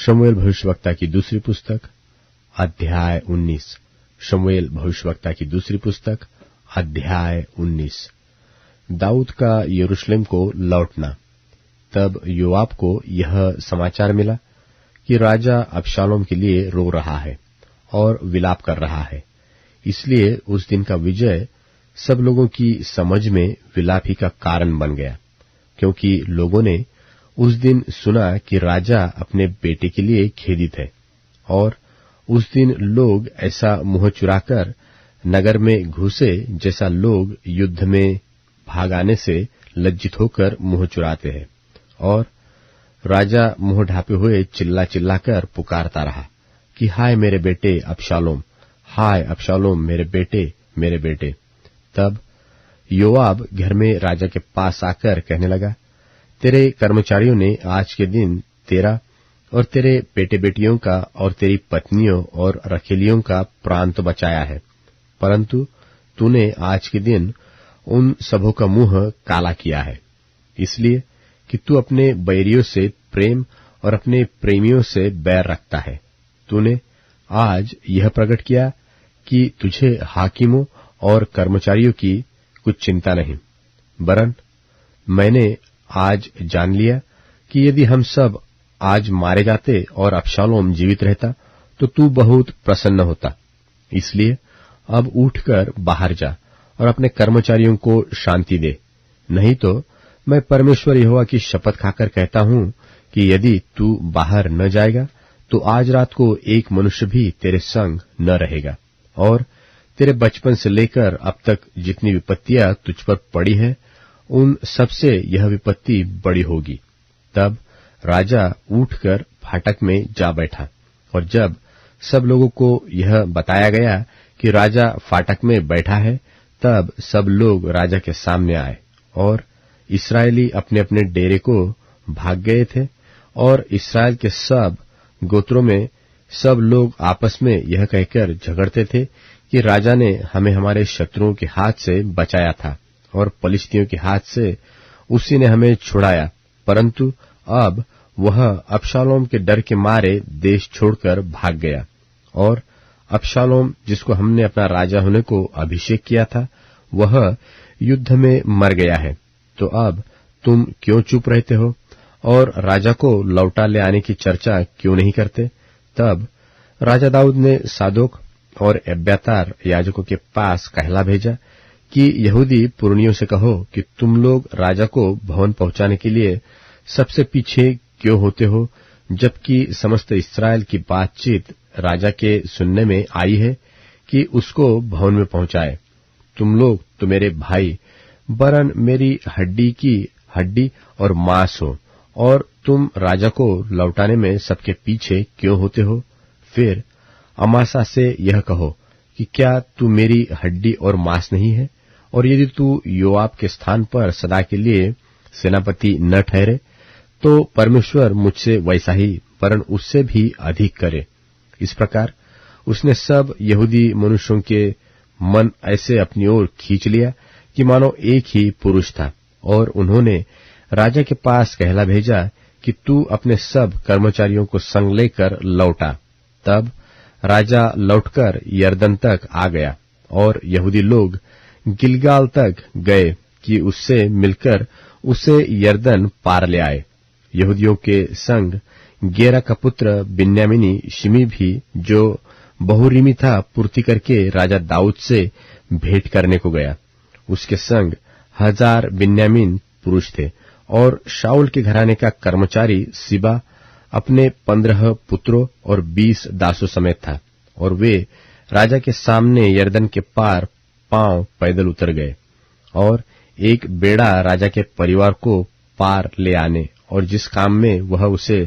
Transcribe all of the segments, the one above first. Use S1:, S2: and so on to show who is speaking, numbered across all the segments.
S1: शमूएल भविष्यवक्ता की दूसरी पुस्तक अध्याय 19। शमूएल भविष्यवक्ता की दूसरी पुस्तक अध्याय 19। दाऊद का यरूशलेम को लौटना। तब योआब को यह समाचार मिला कि राजा अबशालोम के लिए रो रहा है और विलाप कर रहा है। इसलिए उस दिन का विजय सब लोगों की समझ में विलाप ही का कारण बन गया, क्योंकि लोगों ने उस दिन सुना कि राजा अपने बेटे के लिए खेदित है। और उस दिन लोग ऐसा मुंह चुराकर नगर में घुसे जैसा लोग युद्ध में भाग आने से लज्जित होकर मुंह चुराते हैं। और राजा मुंह ढापे हुए चिल्ला चिल्लाकर पुकारता रहा कि हाय मेरे बेटे अबशालोम, हाय अबशालोम, मेरे बेटे, मेरे बेटे। तब योआब घर में राजा के पास आकर कहने लगा, तेरे कर्मचारियों ने आज के दिन तेरा और तेरे बेटे बेटियों का और तेरी पत्नियों और रखेलियों का प्राण तो बचाया है, परंतु तूने आज के दिन उन सबों का मुंह काला किया है, इसलिए कि तू अपने बैरियों से प्रेम और अपने प्रेमियों से बैर रखता है। तूने आज यह प्रकट किया कि तुझे हाकिमों और कर्मचारियों की कुछ चिंता नहीं, वरन मैंने आज जान लिया कि यदि हम सब आज मारे जाते और अबशालोम जीवित रहता तो तू बहुत प्रसन्न होता। इसलिए अब उठकर बाहर जा और अपने कर्मचारियों को शांति दे, नहीं तो मैं परमेश्वर यहोवा की शपथ खाकर कहता हूं कि यदि तू बाहर न जाएगा तो आज रात को एक मनुष्य भी तेरे संग न रहेगा, और तेरे बचपन से लेकर अब तक जितनी विपत्तियां तुझ पर पड़ी है उन सबसे यह विपत्ति बड़ी होगी। तब राजा उठकर फाटक में जा बैठा, और जब सब लोगों को यह बताया गया कि राजा फाटक में बैठा है, तब सब लोग राजा के सामने आए। और इस्राएली अपने अपने डेरे को भाग गए थे, और इस्राएल के सब गोत्रों में सब लोग आपस में यह कहकर झगड़ते थे कि राजा ने हमें हमारे शत्रुओं के हाथ से बचाया था और पलिश्तियों के हाथ से उसी ने हमें छुड़ाया, परंतु अब वह अबशालोम के डर के मारे देश छोड़कर भाग गया। और अबशालोम, जिसको हमने अपना राजा होने को अभिषेक किया था, वह युद्ध में मर गया है। तो अब तुम क्यों चुप रहते हो और राजा को लौटा ले आने की चर्चा क्यों नहीं करते? तब राजा दाऊद ने सादोक और एब्यातार याजकों के पास कहला भेजा कि यहूदी पुरनियों से कहो कि तुम लोग राजा को भवन पहुंचाने के लिए सबसे पीछे क्यों होते हो, जबकि समस्त इस्राएल की बातचीत राजा के सुनने में आई है कि उसको भवन में पहुंचाए। तुम लोग तो मेरे भाई, वरन मेरी हड्डी की हड्डी और मांस हो, और तुम राजा को लौटाने में सबके पीछे क्यों होते हो? फिर अमासा से यह कहो कि क्या तू मेरी हड्डी और मांस नहीं है? और यदि तू योआब के स्थान पर सदा के लिए सेनापति न ठहरे तो परमेश्वर मुझसे वैसा ही, वरन उससे भी अधिक करे। इस प्रकार उसने सब यहूदी मनुष्यों के मन ऐसे अपनी ओर खींच लिया कि मानो एक ही पुरुष था, और उन्होंने राजा के पास कहला भेजा कि तू अपने सब कर्मचारियों को संग लेकर लौटा। तब राजा लौटकर यरदन तक आ गया, और यहूदी लोग गिलगाल तक गए कि उससे मिलकर उसे यरदन पार ले आए। यहूदियों के संग गेरा का पुत्र बिन्यामीनी शिमी भी, जो बहुरीमी था, पूर्ति करके राजा दाऊद से भेंट करने को गया। उसके संग 1000 बिन्यामीन पुरुष थे, और शाऊल के घराने का कर्मचारी सिबा अपने 15 पुत्रों और 20 दासों समेत था, और वे राजा के सामने यरदन के पार पांव पैदल उतर गए। और एक बेड़ा राजा के परिवार को पार ले आने और जिस काम में वह उसे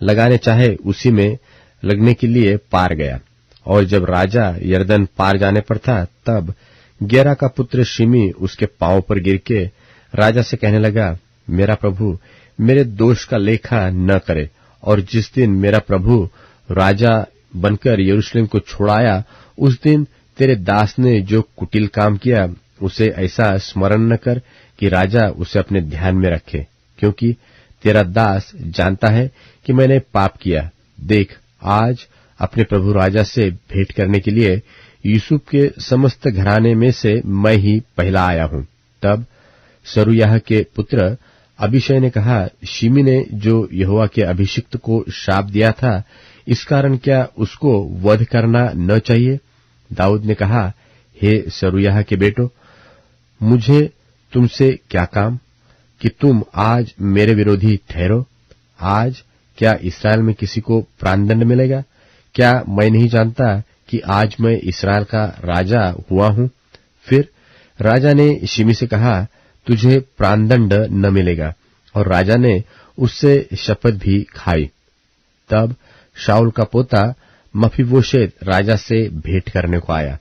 S1: लगाने चाहे उसी में लगने के लिए पार गया। और जब राजा यरदन पार जाने पर था, तब गेरा का पुत्र शिमी उसके पांव पर गिर के राजा से कहने लगा, मेरा प्रभु मेरे दोष का लेखा न करे, और जिस दिन मेरा प्रभु राजा बनकर यरूशलेम को छोड़ाया, उस दिन तेरे दास ने जो कुटिल काम किया उसे ऐसा स्मरण न कर कि राजा उसे अपने ध्यान में रखे, क्योंकि तेरा दास जानता है कि मैंने पाप किया, देख, आज अपने प्रभु राजा से भेंट करने के लिए यूसुफ के समस्त घराने में से मैं ही पहला आया हूं। तब सरूयाह के पुत्र अबीशै ने कहा, शिमी ने जो यहोवा के अभिषिक्त को श्राप दिया था, इस कारण क्या उसको वध करना न चाहिए? दाऊद ने कहा, हे सरूयाह के बेटो, मुझे तुमसे क्या काम कि तुम आज मेरे विरोधी ठहरो? आज क्या इस्राएल में किसी को प्राणदंड मिलेगा? क्या मैं नहीं जानता कि आज मैं इस्राएल का राजा हुआ हूं? फिर राजा ने शिमी से कहा, तुझे प्राणदंड न मिलेगा, और राजा ने उससे शपथ भी खाई। तब शाऊल का पोता मफीबोशेत राजा से भेंट करने को आया।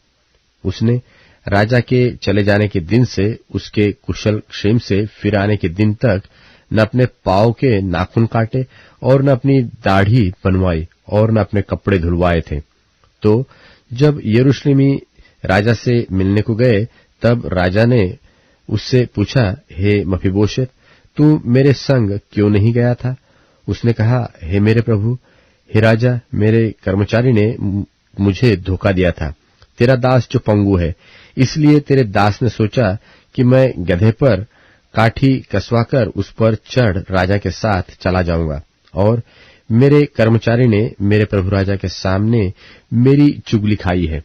S1: उसने राजा के चले जाने के दिन से उसके कुशल क्षेम से फिर आने के दिन तक न अपने पांव के नाखून काटे और न अपनी दाढ़ी बनवाई और न अपने कपड़े धुलवाए थे। तो जब यरूशलेमी राजा से मिलने को गए, तब राजा ने उससे पूछा, हे मफीबोशेत, तू मेरे संग क्यों नहीं गया था? उसने कहा, हे मेरे प्रभु, हे राजा, मेरे कर्मचारी ने मुझे धोखा दिया था। तेरा दास जो पंगु है, इसलिए तेरे दास ने सोचा कि मैं गधे पर काठी कसवाकर उस पर चढ़ राजा के साथ चला जाऊंगा, और मेरे कर्मचारी ने मेरे प्रभु राजा के सामने मेरी चुगली खाई है।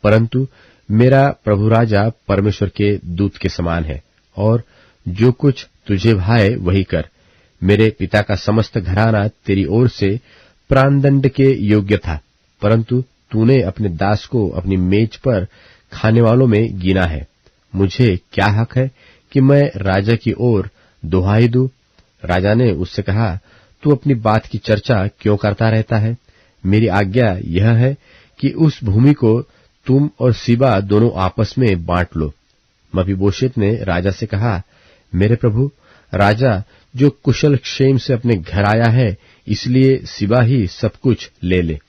S1: परंतु मेरा प्रभु राजा परमेश्वर के दूत के समान है, और जो कुछ तुझे भाए वही कर। मेरे पिता का समस्त घराना तेरी ओर से प्राणदंड के योग्य था, परंतु तूने अपने दास को अपनी मेज पर खाने वालों में गिना है। मुझे क्या हक है कि मैं राजा की ओर दुहाई दूं? राजा ने उससे कहा, तू अपनी बात की चर्चा क्यों करता रहता है? मेरी आज्ञा यह है कि उस भूमि को तुम और सीबा दोनों आपस में बांट लो। मफीबोशेत ने राजा से कहा, मेरे प्रभु राजा, जो कुशल क्षेम से अपने घर आया है, इसलिए सीबा ही सब कुछ ले ले।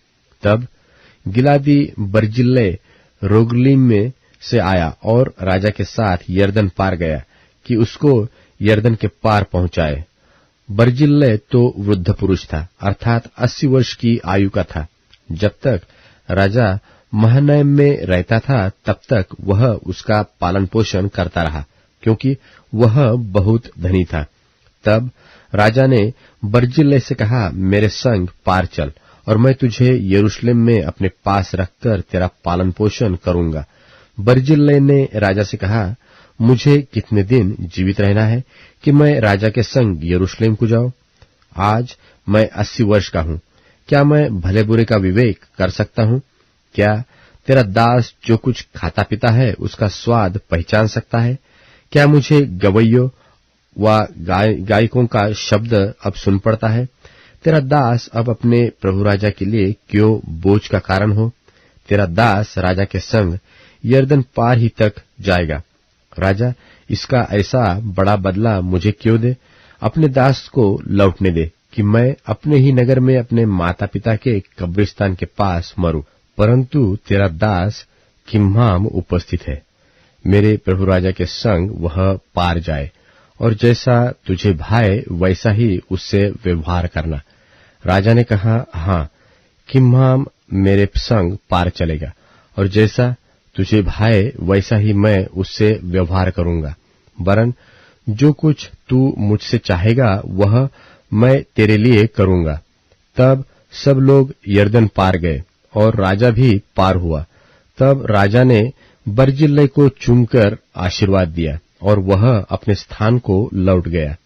S1: तब गिलादी बर्जिल्लै रोगलीम में से आया और राजा के साथ यरदन पार गया कि उसको यरदन के पार पहुंचाए। बर्जिल्लै तो वृद्ध पुरुष था, अर्थात 80 वर्ष की आयु का था। जब तक राजा महनैम में रहता था, तब तक वह उसका पालन पोषण करता रहा, क्योंकि वह बहुत धनी था। तब राजा ने बर्जिल्लै से कहा, मेरे संग पार चल, और मैं तुझे यरूशलेम में अपने पास रखकर तेरा पालन पोषण करूंगा। बर्जिल्लै ने राजा से कहा, मुझे कितने दिन जीवित रहना है कि मैं राजा के संग यरूशलेम को जाऊं? आज मैं 80 वर्ष का हूं। क्या मैं भले बुरे का विवेक कर सकता हूं? क्या तेरा दास जो कुछ खाता पीता है उसका स्वाद पहचान सकता है? क्या मुझे गवैयों व गायकों का शब्द अब सुन पड़ता है? तेरा दास अब अपने प्रभु राजा के लिए क्यों बोझ का कारण हो? तेरा दास राजा के संग यरदन पार ही तक जाएगा। राजा इसका ऐसा बड़ा बदला मुझे क्यों दे? अपने दास को लौटने दे कि मैं अपने ही नगर में अपने माता पिता के कब्रिस्तान के पास मरूं। परंतु तेरा दास किम्हाम उपस्थित है, मेरे प्रभु राजा के संग वह पार जाए, और जैसा तुझे भाए वैसा ही उससे व्यवहार करना। राजा ने कहा, हाँ, किम्हाम मेरे संग पार चलेगा, और जैसा तुझे भाए वैसा ही मैं उससे व्यवहार करूंगा। वरन जो कुछ तू मुझसे चाहेगा वह मैं तेरे लिए करूंगा। तब सब लोग यरदन पार गए और राजा भी पार हुआ। तब राजा ने बर्जिल्लै को चूमकर आशीर्वाद दिया और वह अपने स्थान को लौट गया।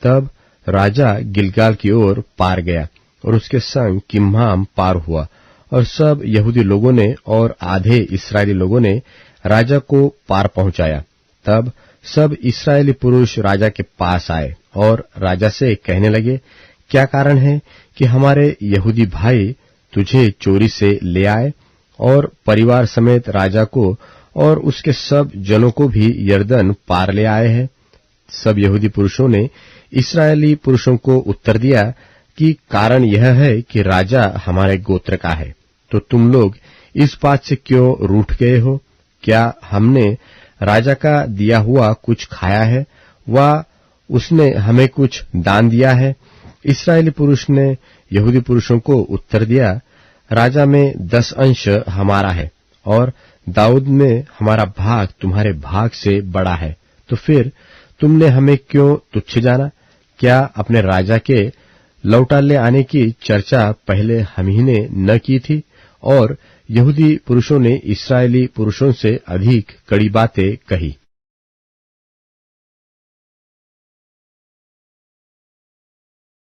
S1: तब राजा गिलगाल की ओर पार गया और उसके संग किम्हाम पार हुआ, और सब यहूदी लोगों ने और आधे इस्राएली लोगों ने राजा को पार पहुंचाया। तब सब इस्राएली पुरुष राजा के पास आए और राजा से कहने लगे, क्या कारण है कि हमारे यहूदी भाई तुझे चोरी से ले आए और परिवार समेत राजा को और उसके सब जनों को भी यरदन पार ले आए हैं? सब यहूदी पुरुषों ने इस्राएली पुरुषों को उत्तर दिया कि कारण यह है कि राजा हमारे गोत्र का है। तो तुम लोग इस बात से क्यों रूठ गए हो? क्या हमने राजा का दिया हुआ कुछ खाया है व उसने हमें कुछ दान दिया है? इस्राएली पुरुष ने यहूदी पुरुषों को उत्तर दिया, राजा में 10 अंश हमारा है और दाऊद में हमारा भाग तुम्हारे भाग से बड़ा है। तो फिर तुमने हमें क्यों तुच्छ जाना? क्या अपने राजा के लौटा ले आने की चर्चा पहले हम ही ने न की थी? और यहूदी पुरुषों ने इस्राएली पुरुषों से अधिक कड़ी बातें कही।